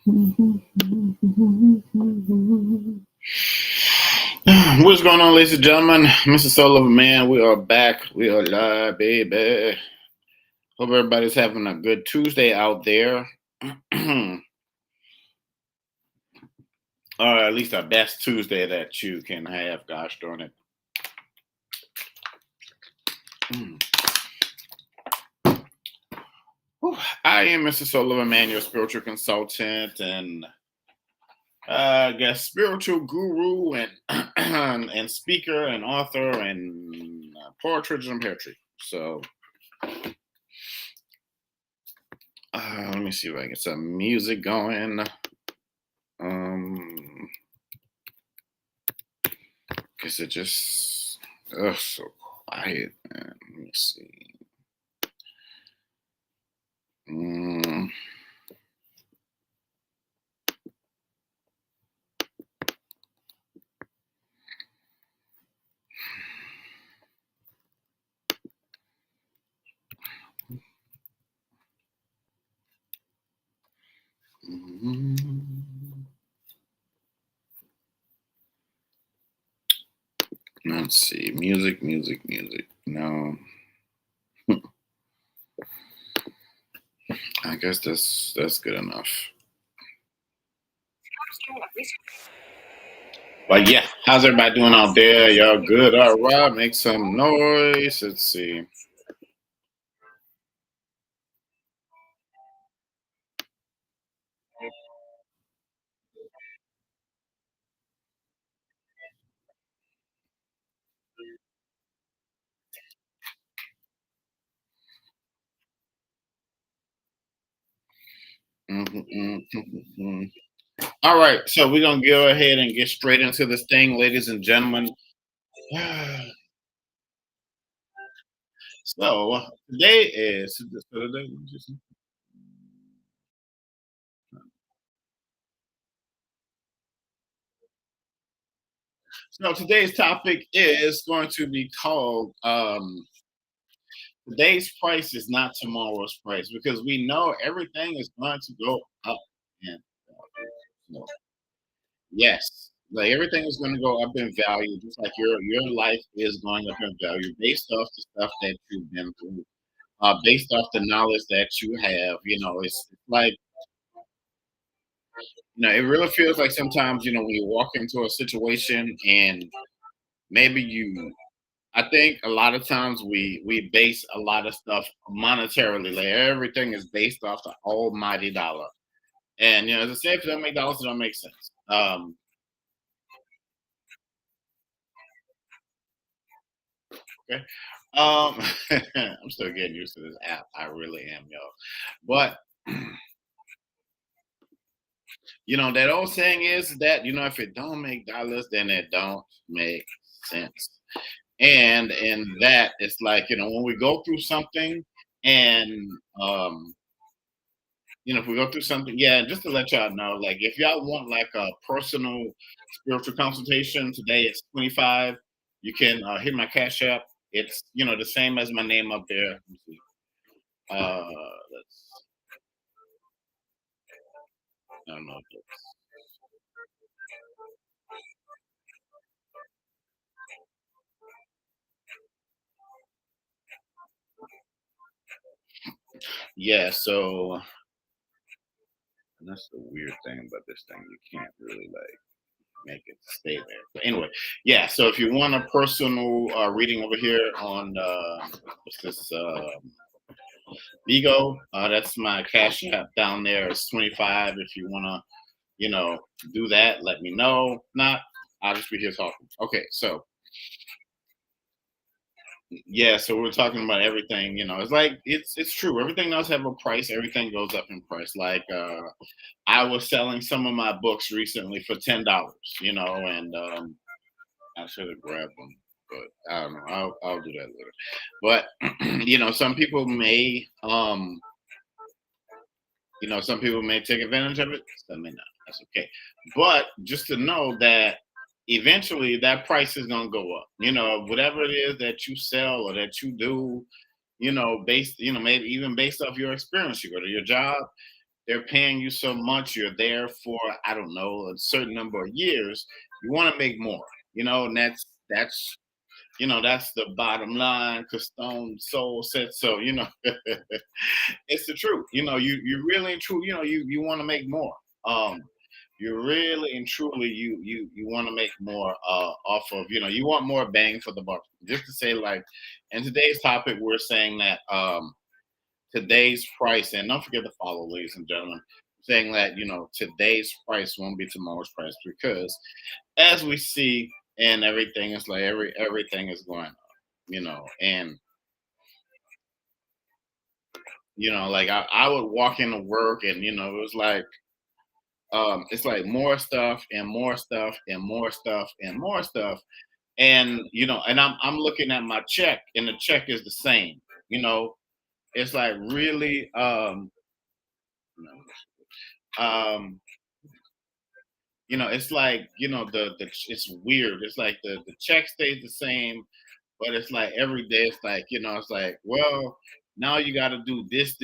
What's going on, ladies and gentlemen? Mr. Soul of a Man, we are back. We are live, baby. Hope everybody's having a good Tuesday out there. Or at least a best Tuesday that you can have. Gosh darn it. Whew. I am Mr. Soul of a Man, your spiritual consultant and I guess spiritual guru and and speaker and author and poetry and poetry. So let me see if I can get some music going. Because it just so quiet, man. Let me see. Mm. Let's see. Music. No. I guess that's good enough. But yeah, how's everybody doing out there? Y'all good? All right, make some noise. Let's see. Mhm. All right, so we're gonna go ahead and get straight into this thing, ladies and gentlemen. So today is so today's topic is going to be called today's price is not tomorrow's price because we know everything is going to go up and no. Yes, like everything is going to go up in value, just like your life is going up in value based off the stuff that you've been through, based off the knowledge that you have. It's like it really feels like sometimes when you walk into a situation and maybe I think a lot of times we base a lot of stuff monetarily. Like everything is based off the almighty dollar. And as I said, if it don't make dollars, it don't make sense. Okay. I'm still getting used to this app. I really am, y'all. But that old saying is that if it don't make dollars, then it don't make sense. And in that, it's like when we go through something, and if we go through something, yeah, just to let y'all know, like if y'all want like a personal spiritual consultation, today it's 25. You can hit my cash app. It's the same as my name up there. Let me see. Let's, I don't know. Yeah, so and that's the weird thing about this thing. You can't really like make it stay there. But anyway, yeah. So if you want a personal reading over here on what's this Vigo, that's my cash app down there. It's 25. If you want to, do that, let me know. If not, I'll just be here talking. Okay, so yeah, so we're talking about everything. It's like it's true. Everything does have a price. Everything goes up in price. Like I was selling some of my books recently for $10. And I should have grabbed them, but I don't know. I'll do that later. But some people may some people may take advantage of it. Some may not. That's okay. But just to know that eventually that price is gonna go up. Whatever it is that you sell or that you do, based maybe even based off your experience, you go to your job. they're paying you so much, you're there for, I don't know, a certain number of years. You want to make more, and that's that's the bottom line because Stone Soul said so. It's the truth. You really and truly, you want to make more. Um, you really and truly you want to make more off of, you want more bang for the buck. Just to say, like, in today's topic, we're saying that today's price, and don't forget to follow, ladies and gentlemen, saying that today's price won't be tomorrow's price because as we see, and everything is like everything is going up, and like I would walk into work and it was like it's like more stuff and more stuff and more stuff and more stuff. And and I'm looking at my check and the check is the same. You know, it's like really um it's like the it's weird. It's like the check stays the same, but it's like every day it's like, it's like, well, now you got to do this,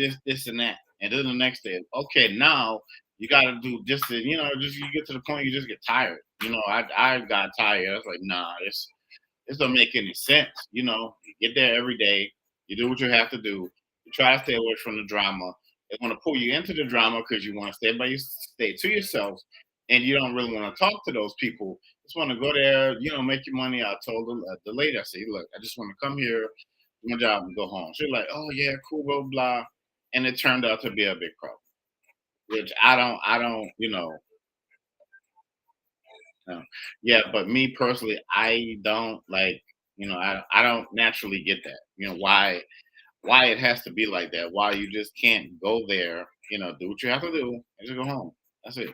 and that. And then the next day, okay, now you got to do this. And, just you get to the point you just get tired. I got tired. I was like, nah, this don't make any sense. You get there every day, you do what you have to do, you try to stay away from the drama. They want to pull you into the drama because you want to stay to yourself, and you don't really want to talk to those people. Just want to go there, make your money. I told the lady, I said, look, I just want to come here, do my job, and go home. She's like, oh yeah, cool, blah blah, and it turned out to be a big problem, which I don't, no. Yeah, but me personally, I don't like, I don't naturally get that. Why it has to be like that? Why you just can't go there, do what you have to do and just go home. That's it.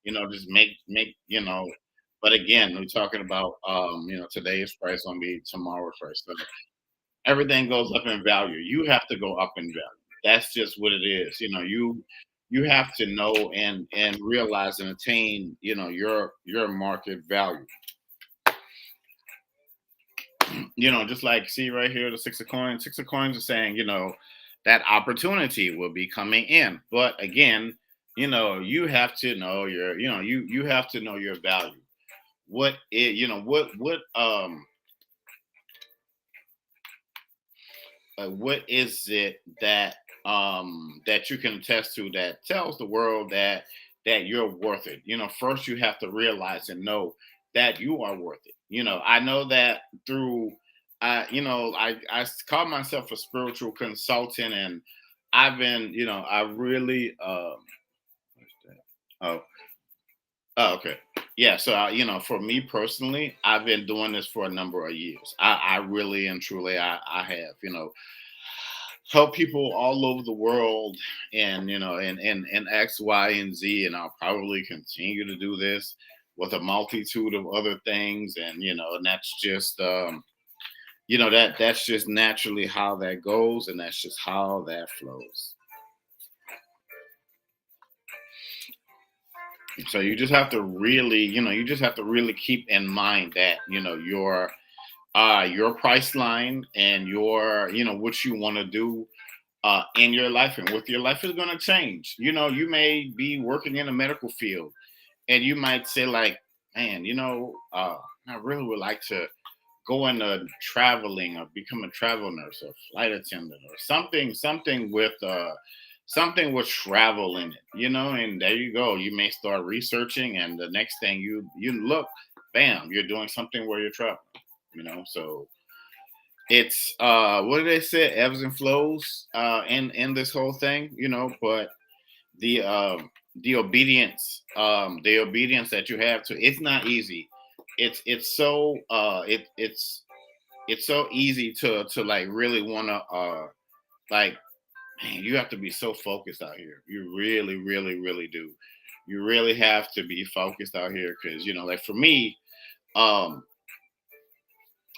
Just make, but again, we're talking about today's price gonna be tomorrow's price. So everything goes up in value. You have to go up in value. That's just what it is. You have to know and realize and attain, your market value. Just like see right here, the six of coins. Six of coins are saying, that opportunity will be coming in. But again, you have to know you have to know your value. What is it that you can attest to that tells the world that you're worth it? First you have to realize and know that you are worth it. I know that through I call myself a spiritual consultant, and I've been, I really oh, oh, okay. Yeah, so for me personally, I've been doing this for a number of years. I really and truly I have, help people all over the world, and and X, Y, and Z, and I'll probably continue to do this with a multitude of other things, and and that's just that's just naturally how that goes, and that's just how that flows. So you just have to really, you just have to really keep in mind that your price line and your what you want to do in your life, and with your life is going to change. You may be working in a medical field, and you might say like, man, I really would like to go into traveling or become a travel nurse or flight attendant or something with travel in it, and there you go. You may start researching, and the next thing you look, bam, you're doing something where you're traveling, so it's what do they say, ebbs and flows in this whole thing, but the the obedience that you have to, it's not easy. It's so it's so easy to like really want to like, man, you have to be so focused out here. You really really really do. You really have to be focused out here because like for me, um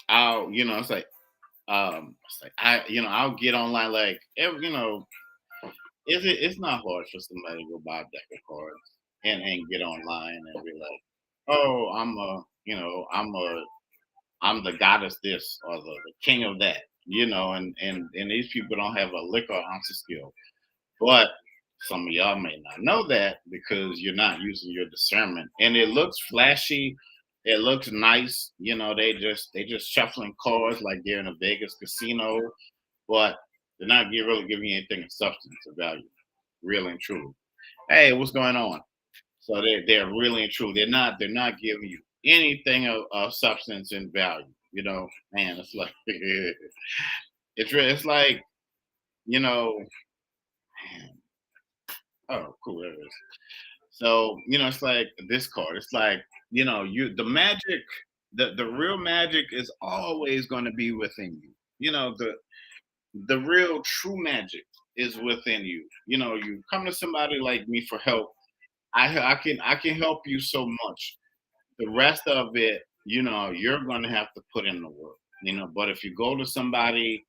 it's like I I'll get online like it's not hard for somebody to go buy a deck of cards and get online and be like, oh, I'm the goddess this or the king of that, and these people don't have a lick or ounce of skill. But Some of y'all may not know that because you're not using your discernment. And it looks flashy, it looks nice. They just shuffling cards like they're in a Vegas casino, but they're not really giving you anything of substance or value, really and truly. Hey, what's going on? So they're really and truly they're not giving you anything of substance and value. Man, it's like it's like you know, man, oh cool, there it is. So it's like this card. It's like you the magic, the real magic is always going to be within you. The real true magic is within you. You come to somebody like me for help. I can help you so much. The rest of it, you're going to have to put in the work. But if you go to somebody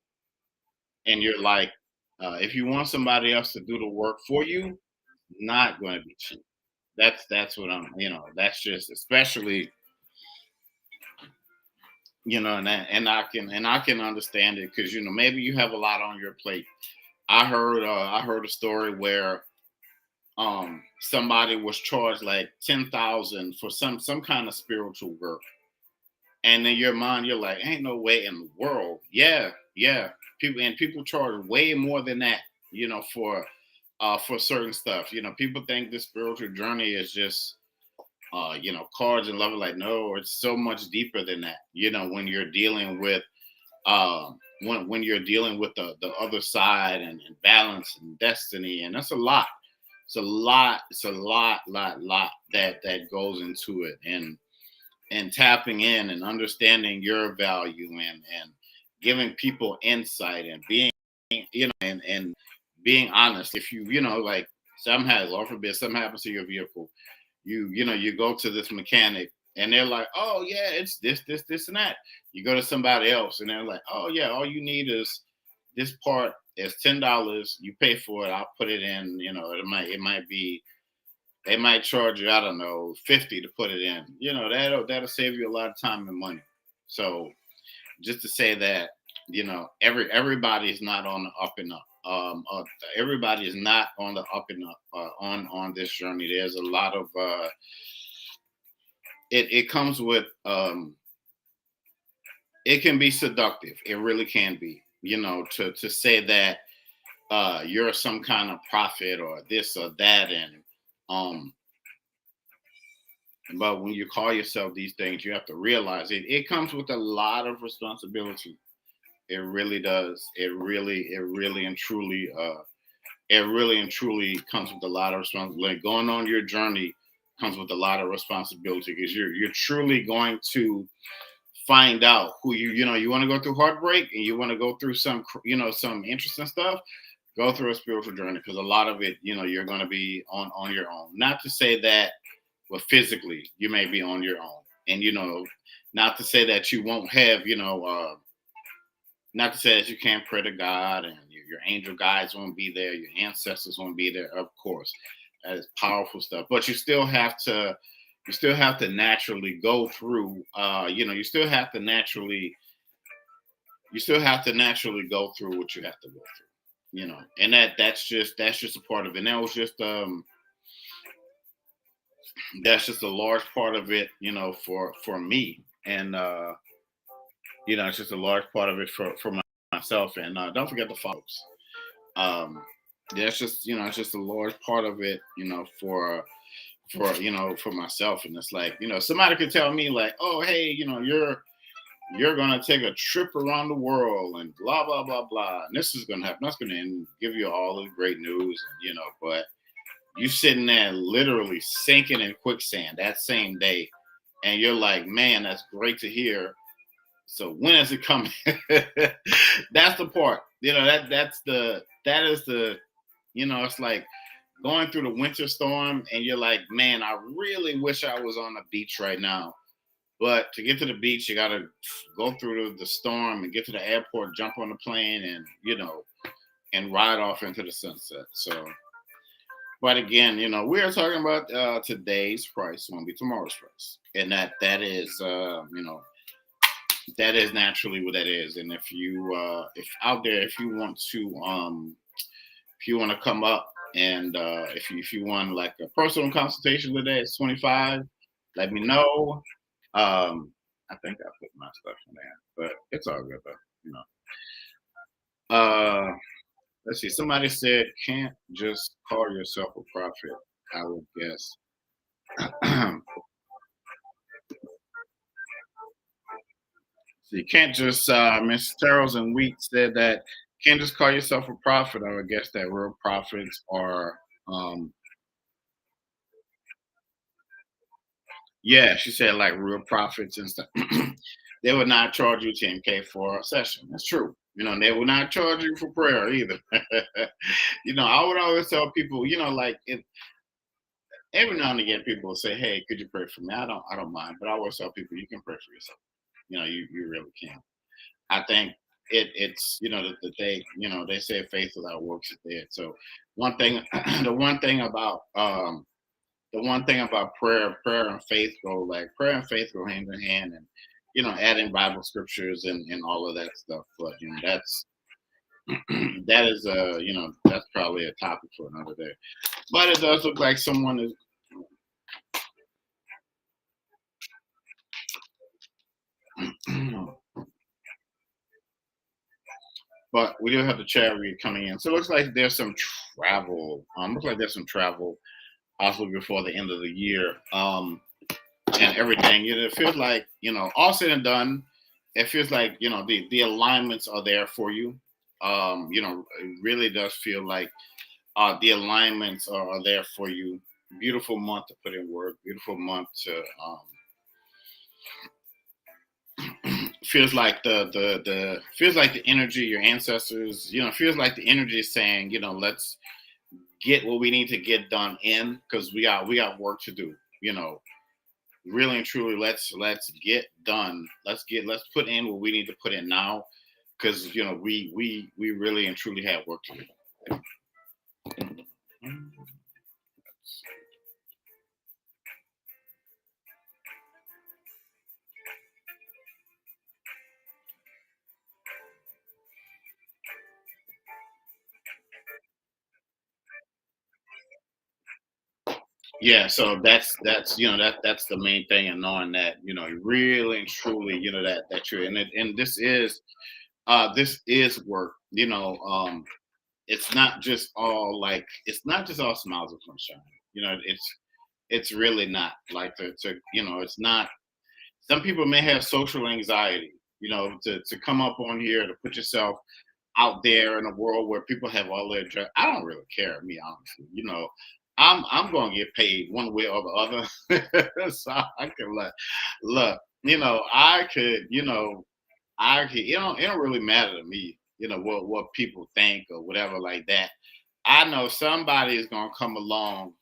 and you're like, if you want somebody else to do the work for you, not going to be cheap. That's what that's just especially and I can understand it because maybe you have a lot on your plate. I heard a story where somebody was charged like 10,000 for some kind of spiritual work, and in your mind you're like, ain't no way in the world. Yeah, people charge way more than that, for certain stuff. People think this spiritual journey is just cards and love. Like, no, it's so much deeper than that. When you're dealing with when you're dealing with the other side and balance and destiny, and that's a lot. It's a lot that goes into it, and tapping in and understanding your value and giving people insight and being and being honest. If like somehow, Lord forbid, something happens to your vehicle, you go to this mechanic and they're like, oh yeah, it's this and that. You go to somebody else and they're like, oh yeah, all you need is this part is $10. You pay for it, I'll put it in. It might be, they might charge you, I don't know, 50 to put it in. That'll save you a lot of time and money. So just to say that, everybody is not on the up and up. Everybody is not on the up and up on this journey. There's a lot of it comes with it can be seductive. It really can be. To say that you're some kind of prophet or this or that, and um but when you call yourself these things, you have to realize it comes with a lot of responsibility. It really does. It really and truly comes with a lot of responsibility. Going on your journey comes with a lot of responsibility because you're truly going to find out who you want to go through heartbreak and you want to go through some interesting stuff. Go through a spiritual journey because a lot of it, you're going to be on your own. Not to say that, well, physically you may be on your own, and not to say that you won't have not to say that you can't pray to God and your angel guides won't be there, your ancestors won't be there. Of course, that is powerful stuff. But you still have to naturally go through. You still have to naturally go through what you have to go through. And that's just a part of it. And that's just a large part of it. For me, and it's just a large part of it for myself. And don't forget the folks. Um, that's just it's just a large part of it. For myself. And it's like somebody could tell me like, oh hey, you're gonna take a trip around the world and blah blah blah blah, and this is gonna happen. That's gonna give you all the great news, and but you sitting there literally sinking in quicksand that same day, and you're like, man, that's great to hear. So when is it coming? That's the part. It's like going through the winter storm and you're like, man, I really wish I was on the beach right now. But to get to the beach, you gotta go through the storm and get to the airport, jump on the plane, and and ride off into the sunset. So, but again, we are talking about today's price won't be tomorrow's price, and that is naturally what that is. And if out there, if you want to come up, And if you want like a personal consultation today, it's 25. Let me know. I think I put my stuff in there, but it's all good though. You know. Let's see. Somebody said can't just call yourself a prophet. I would guess. So you can't just Miss Terrells and Wheat said that can't just call yourself a prophet. I would guess that real prophets are yeah, she said like real prophets and stuff. They would not charge you 10K for a session. That's true. You know, and they would not charge you for prayer either. You know, I would always tell people, you know, like if every now and again people will say, hey, could you pray for me? I don't mind, but I always tell people you can pray for yourself. You know, you really can. I think it's you know that they you know they say faith without works is dead. So one thing the one thing about prayer and faith go like prayer and faith go hand in hand, and you know adding Bible scriptures and all of that stuff. But you know that's that is you know that's probably a topic for another day. But it does look like someone is. But we do have the chat read coming in, so it looks like there's some travel. Looks like there's some travel also before the end of the year. And everything. You know, it feels like all said and done, it feels like the alignments are there for you. It really does feel like the alignments are there for you. Beautiful month to put in work. Beautiful month to feels like the feels like the energy your ancestors feels like the energy is saying let's get what we need to get done in because we got work to do. You know, really and truly let's get done let's put in what we need to put in now because we really and truly have work to do. Yeah, so that's the main thing, and knowing that really and truly that you're in it, and this is work. It's not just all smiles and sunshine. It's really not like it's not. Some people may have social anxiety, to come up on here to put yourself out there in a world where people have all their I don't really care, me honestly. I'm gonna get paid one way or the other. So I can look, I could, it don't really matter to me, what people think or whatever like that. I know somebody is gonna come along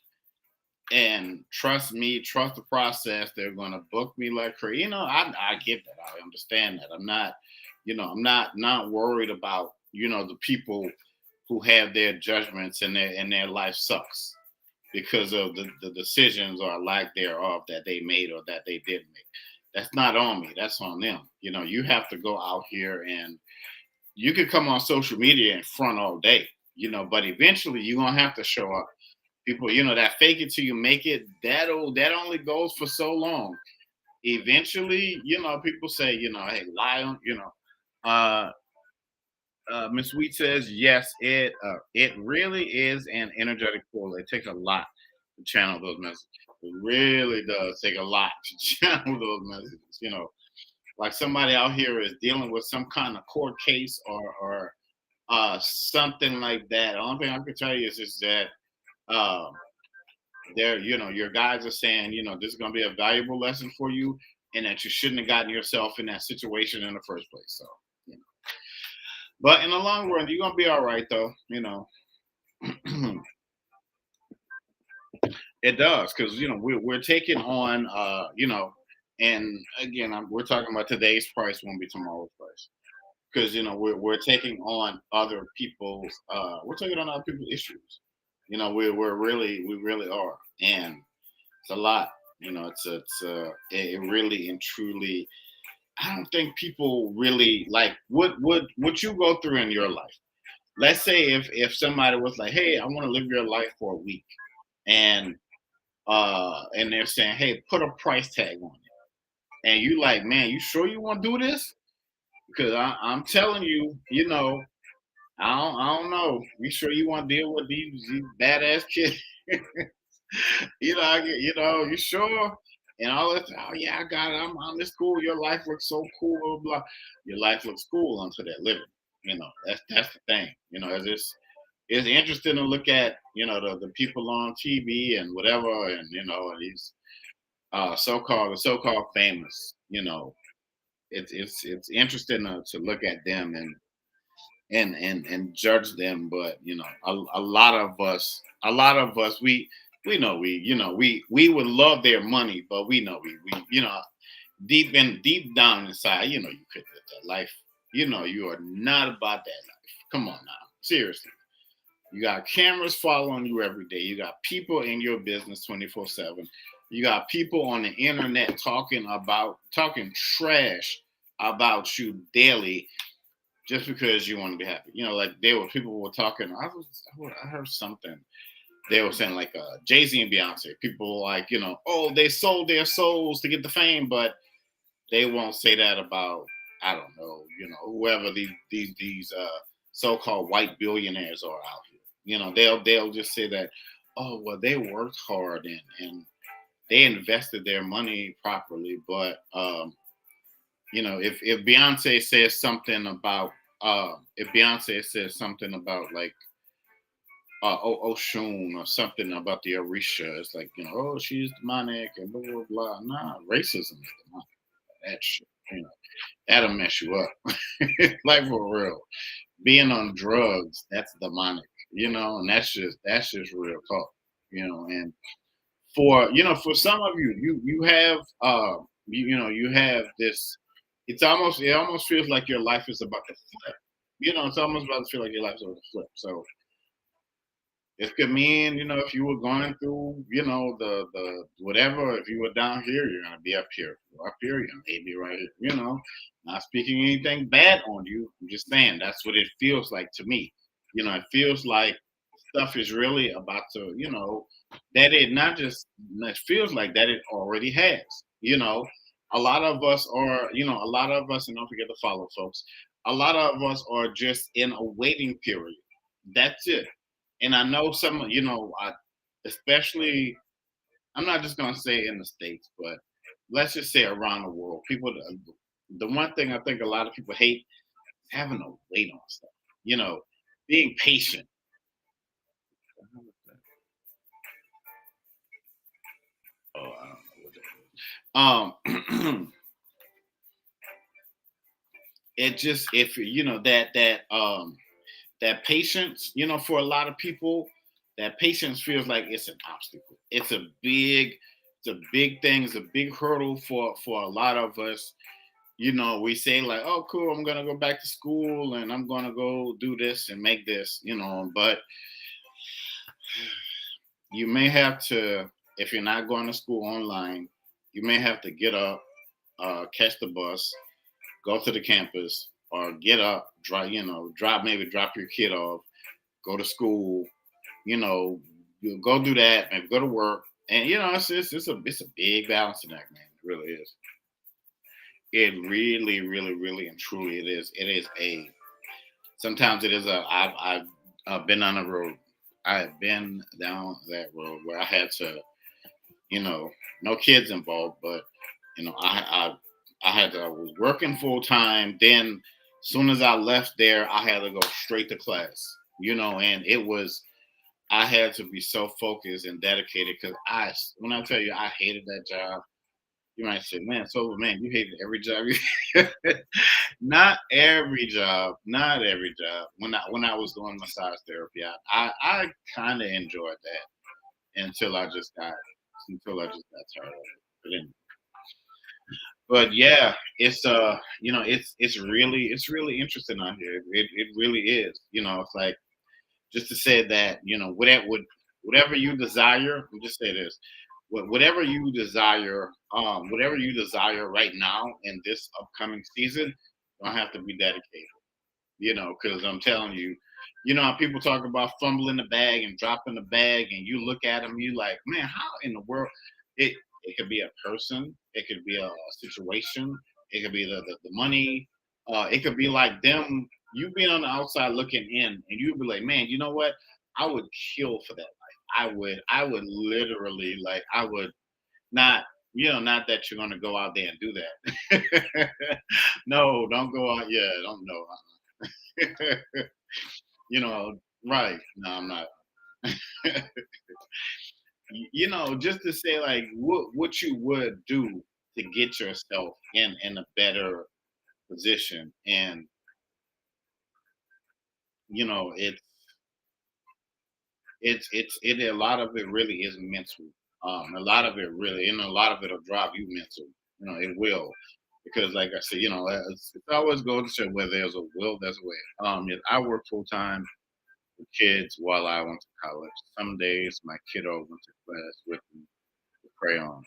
and trust me, trust the process. They're gonna book me like crazy. I get that. I understand that. I'm not worried about the people who have their judgments and their life sucks because of the decisions or lack thereof that they made or that they didn't make. That's not on me. That's on them. You have to go out here and you could come on social media and front all day, but eventually you're gonna have to show up. People, that fake it till you make it, that only goes for so long. Eventually, people say, hey, lie on, uh Miss Wheat says, yes, it really is an energetic pull. It takes a lot to channel those messages. It really does take a lot to channel those messages. Like somebody out here is dealing with some kind of court case or something like that. The only thing I can tell you is just that um, your guides are saying, this is going to be a valuable lesson for you, and that you shouldn't have gotten yourself in that situation in the first place. So, you know. But in the long run, you're gonna be all right, though. It does because we're taking on and again we're talking about today's price won't be tomorrow's price because we're taking on other people's issues. We really are, and it's a lot. It really and truly. I don't think people really like what you go through in your life. let's say if somebody was like, hey, I want to live your life for a week, and they're saying, hey, put a price tag on it, and you like, man, you sure you want to do this? Because I'm telling you, I don't know. You sure you want to deal with these badass kids? You sure? And all that. Oh yeah, I got it. I'm this cool. Your life looks so cool. Blah, blah. Your life looks cool until they're living. That's the thing. It's interesting to look at. The people on TV and whatever, and these so-called famous. It's interesting to look at them and judge them. But a lot of us, we know we would love their money, but we know we deep down inside, you could live that life. You are not about that life. Come on now, seriously. You got cameras following you every day. You got people in your business 24/7. You got people on the internet talking trash about you daily, just because you want to be happy. Like people were talking. I heard something. They were saying like Jay Z and Beyonce. People were like, oh, they sold their souls to get the fame, but they won't say that about, I don't know, whoever these so-called white billionaires are out here. They'll just say that, oh well, they worked hard and they invested their money properly. But if Beyonce says something about like Oshun or something about the Orisha, it's like, oh, she's demonic and blah blah blah. Nah, racism is demonic. That shit, that'll mess you up. Like for real. Being on drugs, that's demonic, and that's just real talk, and for some of you have you have this. It almost feels like your life is about to flip. It's almost about to feel like your life is about to flip. So it could mean, if you were going through, the whatever, if you were down here, you're gonna be up here. If you're up here, you're gonna be right here. Not speaking anything bad on you. I'm just saying that's what it feels like to me. It feels like stuff is really about to, that it not just it feels like that it already has. You know, a lot of us are, a lot of us, and don't forget to follow folks. A lot of us are just in a waiting period. That's it. And I know some, especially, I'm not just going to say in the States, but let's just say around the world, the one thing I think a lot of people hate is having to wait on stuff, you know, being patient. Oh, I don't know what that is. It just, if, that patience, for a lot of people, that patience feels like it's an obstacle. It's a big thing. It's a big hurdle for a lot of us. We say like, oh, cool, I'm gonna go back to school and I'm gonna go do this and make this, but you may have to, if you're not going to school online, you may have to get up, catch the bus, go to the campus, or get up, drop your kid off, go to school, you know, you go do that, maybe go to work, and it's a big balancing act, man. It really is. It really, really, really, and truly, it is. It is a. Sometimes it is a. I've been on a road. I have been down that road where I had to, no kids involved, but I was working full time. Then, soon as I left there, I had to go straight to class. And it was, I had to be so focused and dedicated because when I tell you I hated that job, you might say, man, so man, you hated every job. Not every job. When I was doing massage therapy, I kind of enjoyed that until I just got tired of it. But yeah, it's really interesting out here. It really is. It's like, just to say that, whatever you desire, I'll just say this. Whatever you desire right now in this upcoming season, don't have to be dedicated. Because I'm telling you, You know how people talk about fumbling the bag and dropping the bag, and you look at them, you like, man, how in the world? It it could be a person, it could be a situation, it could be the money, it could be like them. You being on the outside looking in, and you'd be like, man, you know what? I would kill for that life. I would literally like, I would not. Not that you're gonna go out there and do that. No, don't go out. Yeah, don't know. Right? No, I'm not. Just to say like what you would do to get yourself in a better position, and it's a lot of it really is mental. A lot of it really, and a lot of it'll drive you mental. It will, because like I said, it's always goes to show where there's a will, there's a way. Yeah, I work full time with kids while I went to college. Some days my kiddo went to class with me with crayons.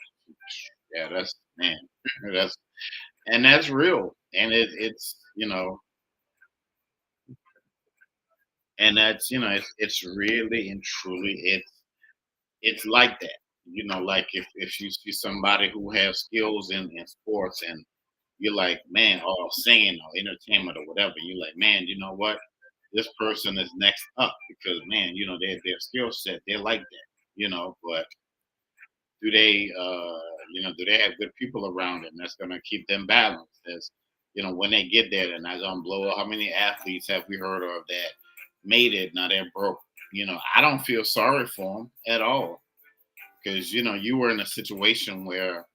Yeah, that's man, that's that's real, and it's really and truly it's like that. Like if you see somebody who has skills in sports, and you're like, man, or singing or entertainment or whatever, you're like, man, you know what? This person is next up because man, their skill set, they're like that, but do they have good people around them that's gonna keep them balanced? As when they get there, they're not gonna blow up. How many athletes have we heard of that made it? Now they're broke. I don't feel sorry for them at all, because you were in a situation where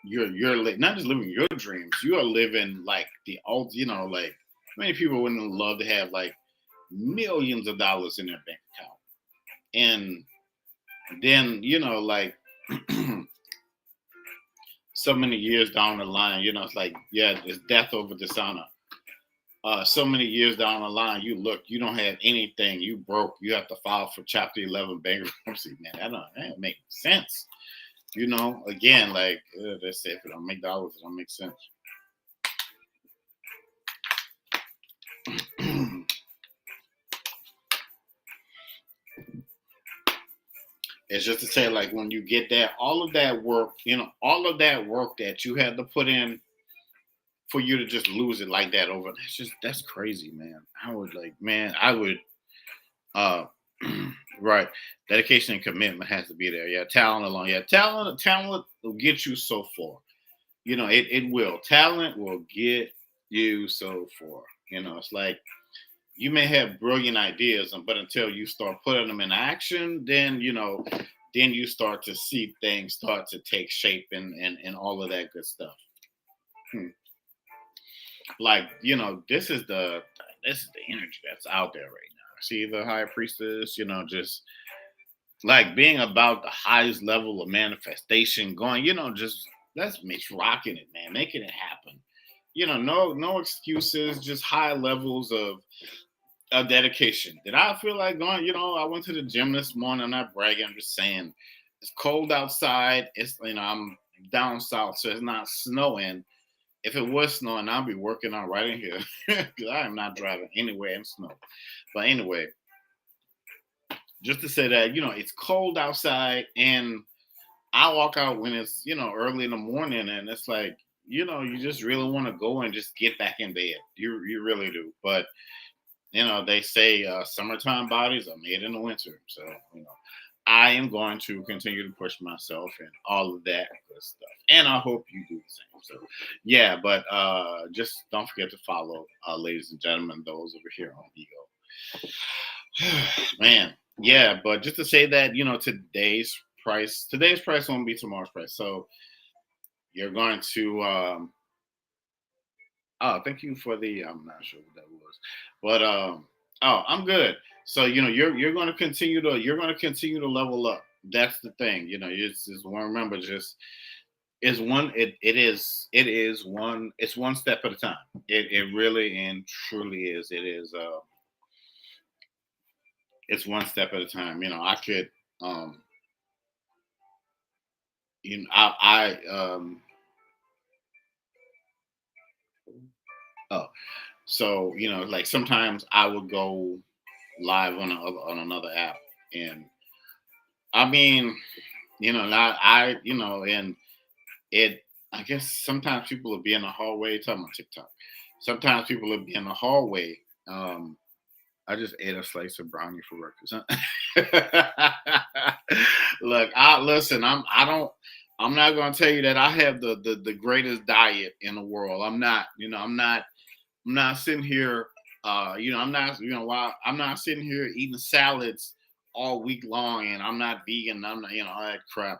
not just living your dreams, you are living like the old. Like many people wouldn't love to have like millions of dollars in their bank account, and then like so many years down the line, it's like, yeah, it's death over dishonor. So many years down the line, you don't have anything, you broke, you have to file for Chapter 11 bankruptcy. Man, that don't make sense. Again, like they say, if it don't make dollars, it don't make sense. It's just to say, like, when you get that, all of that work, all of that work that you had to put in for you to just lose it like that over, that's crazy, man. I would uh right. Dedication and commitment has to be there. Yeah, talent alone. Yeah, talent will get you so far. It will. Talent will get you so far. It's like you may have brilliant ideas, but until you start putting them in action, then you start to see things start to take shape, and all of that good stuff. Hmm. Like this is the energy that's out there right now. See the high priestess, just like being about the highest level of manifestation, going, just let's make rocking it, man, making it happen. No excuses, just high levels of dedication. Did I feel like going? I went to the gym this morning. I'm not bragging. I'm just saying it's cold outside. I'm down south, so it's not snowing. If it was snowing, I'll be working out right in here because I am not driving anywhere in snow. But anyway, just to say that it's cold outside, and I walk out when it's early in the morning, and it's like you just really want to go and just get back in bed. You really do, but they say summertime bodies are made in the winter. So, I am going to continue to push myself and all of that good stuff. And I hope you do the same. So, yeah, but just don't forget to follow, ladies and gentlemen, those over here on Ego. Man, yeah, but just to say that, today's price won't be tomorrow's price. So, you're going to, oh, thank you for I'm not sure what that was, but oh, I'm good. So you're going to continue to level up. That's the thing. It's just one. Remember, just is one. It's one step at a time. It really and truly is. It is. It's one step at a time. I could. Um. I. Oh. So like sometimes I would go. live on another app. And I mean, not I, and it. I guess sometimes people will be in the hallway talking about TikTok. Sometimes people will be in the hallway. Um, I just ate a slice of brownie for breakfast. Look, I listen. I don't. I'm not going to tell you that I have the greatest diet in the world. I'm not. I'm not sitting here. I'm not. Why I'm not sitting here eating salads all week long, and I'm not vegan. I'm not. All that crap.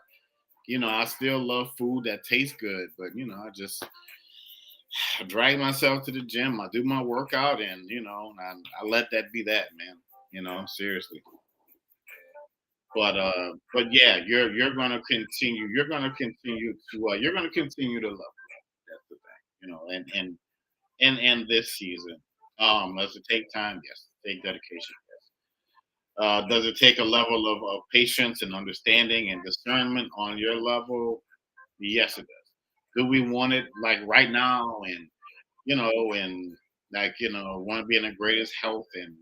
I still love food that tastes good, but I drag myself to the gym. I do my workout, and I let that be that, man. Seriously. But yeah, you're gonna continue. You're gonna continue to love it. That's the thing. And this season. Does it take time? Yes. Take dedication. Yes. Does it take a level of patience and understanding and discernment on your level? Yes, it does. Do we want it like right now? And like want to be in the greatest health and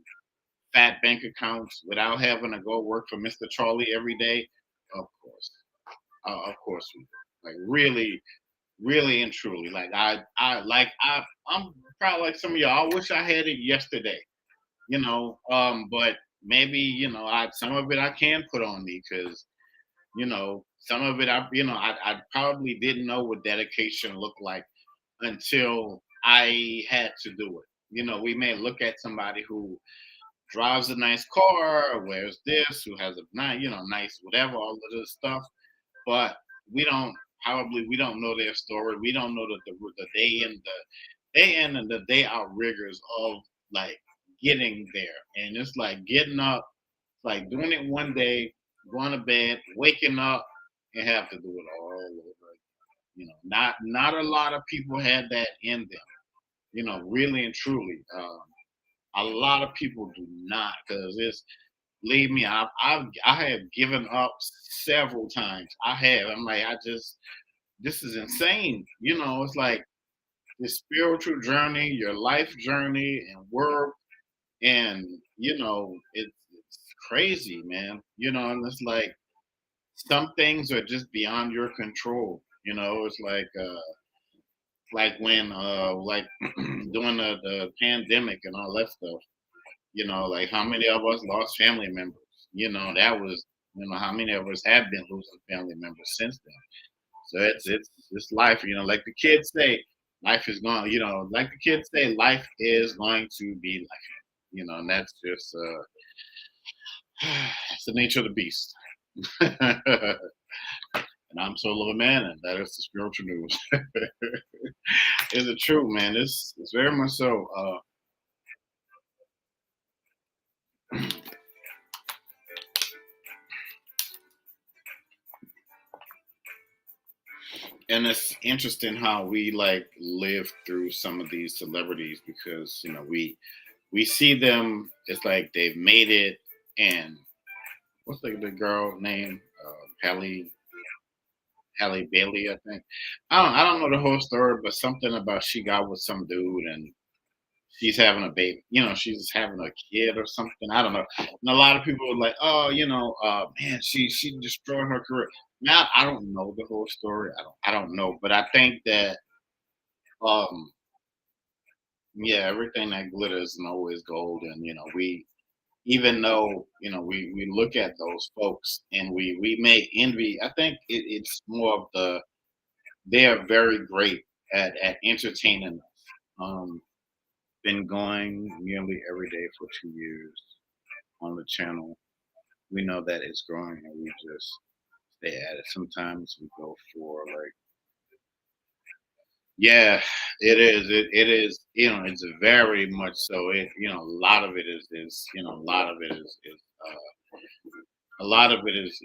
fat bank accounts without having to go work for Mr. Charlie every day? Of course, of course we do. Like really, really and truly. I'm probably like some of y'all. I wish I had it yesterday. But maybe I some of it I can put on me because some of it I probably didn't know what dedication looked like until I had to do it. We may look at somebody who drives a nice car, wears this, who has a nice, nice whatever, all of this stuff, but we don't know their story. We don't know the day in and the day out rigors of like getting there. And it's like getting up, like doing it one day, going to bed, waking up, and have to do it all over again. Not a lot of people had that in them. Really and truly. A lot of people do not because it's believe me, I have given up several times. I have. I'm like, this is insane. It's like this spiritual journey, your life journey, and work, and it's crazy, man. And it's some things are just beyond your control. It's like when like during the pandemic and all that stuff. Like how many of us lost family members? That was how many of us have been losing family members since then. So it's life. Like the kids say, life is going. Like the kids say, life is going to be life. And that's just it's the nature of the beast. And I'm solo a man, and that is the spiritual news. Is it true, man? It's very much so. And it's interesting how we like live through some of these celebrities because we see them. It's like they've made it, and what's the girl name? Halle Bailey, I think. I don't know the whole story, but something about she got with some dude and she's having a baby. She's having a kid or something. I don't know. And a lot of people are like, oh, man, she destroyed her career. Now I don't know the whole story. I don't know, but I think that um yeah, everything that glitters and always gold, and we even though we look at those folks and we may envy. I think it's more of they are very great at entertaining us. Been going nearly every day for 2 years on the channel. We know that it's growing, and we just stay at it. Sometimes we go for like, yeah, it is. It is. It's very much so. A lot of it is. A lot of it a lot of it is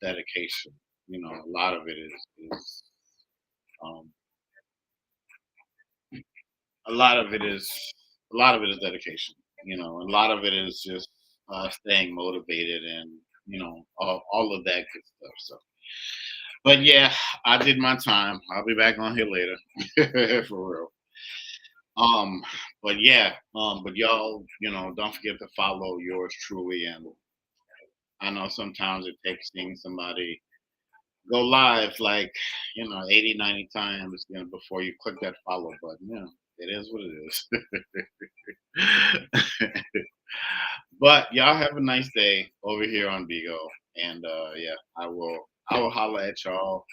dedication. A lot of it is um, a lot of it is a lot of it is dedication. A lot of it is just staying motivated and all of that good stuff. So, but yeah, I did my time. I'll be back on here later for real. Um, But yeah, but y'all, don't forget to follow yours truly. And I know sometimes it takes seeing somebody go live like, 80, 90 times, before you click that follow button. It is what it is. But y'all have a nice day over here on Bigo. And yeah, I will holler at y'all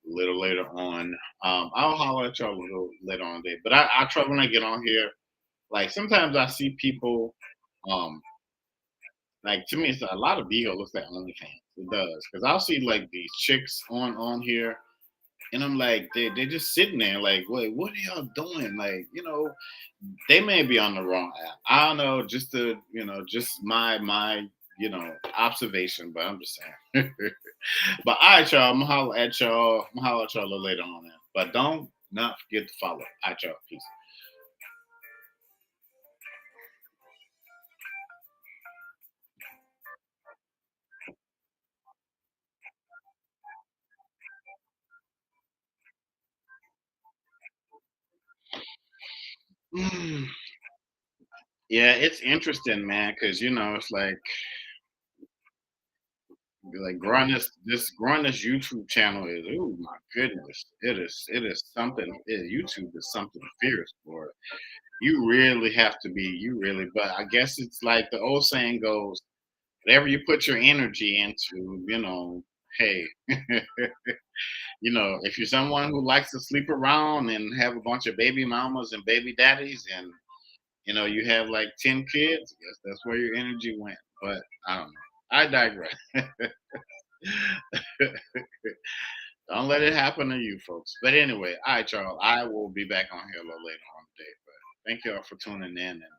a little later on. I'll holler at y'all a little later on today. But I try when I get on here, like sometimes I see people, um, like to me, it's a lot of Bigo looks like OnlyFans. It does because I'll see like these chicks on here, and I'm like, they're just sitting there, like, wait, what are y'all doing? Like, they may be on the wrong app. I don't know, just my observation, but I'm just saying. But all right, y'all, I'm gonna holler at y'all. I'm gonna holler at y'all a little later on that. But don't not forget to follow. All right, y'all. Peace. Mm. Yeah, it's interesting, man, because it's like growing this YouTube channel is, oh my goodness, it is something. YouTube is something fierce, boy. You really, but I guess it's like the old saying goes, whatever you put your energy into, hey, if you're someone who likes to sleep around and have a bunch of baby mamas and baby daddies, and you have like 10 kids, I guess that's where your energy went. But I don't know. I digress. Don't let it happen to you folks. But anyway, all right, Charles. I will be back on here a little later on today. But thank y'all for tuning in, and